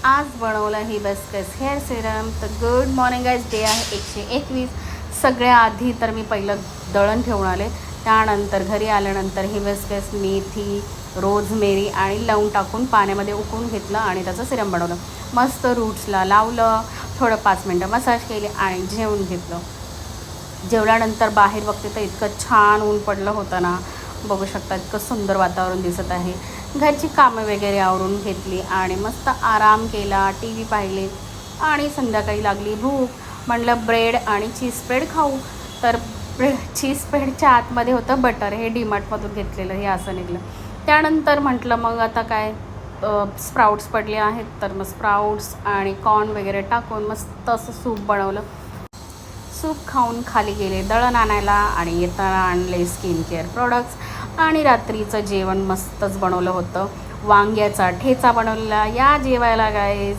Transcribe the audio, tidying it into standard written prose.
आज बनवलं hibiscus hair serum. तर गुड मॉर्निंग गाईज. डे आहे 121. सगळ्या आधी तर मी पहिलं दळण ठेवून आले. त्यानंतर घरी आल्यानंतर हिबिस्कस, मेथी, रोजमेरी आणि लवंग टाकून पाण्यामध्ये उकळून घेतलं आणि त्याचं सिरम बनवलं. मस्त रूट्सला लावलं, थोडं 5 मिनटं मसाज केले आणि जेवून घेतलं. जेवल्यानंतर बाहेर बघते तर इतकं छान ऊन पडलं होतं ना, बघू शकता इतकं सुंदर वातावरण दिसत आहे. घरची कामं वगैरे आवरून घेतली आणि मस्त आराम केला, टी व्ही पाहिले आणि संध्याकाळी लागली भूक. म्हटलं ब्रेड आणि चीज स्प्रेड खाऊ. तर चीज स्प्रेडच्या आतमध्ये होतं बटर. हे डीमार्टमधून घेतलेलं, हे असं निघलं. त्यानंतर म्हटलं मग आता काय, स्प्राउट्स पडले आहेत तर मग स्प्राउट्स आणि कॉर्न वगैरे टाकून मस्त असं सूप बनवलं. सूप खाऊन खाली गेले दळण आणायला आणि येताना आणले स्किन केअर प्रोडक्ट्स आणि रात्रीचं जेवण मस्तच बनवलं होतं. वांग्याचा ठेचा बनवलेला. या जेवायला गाईज.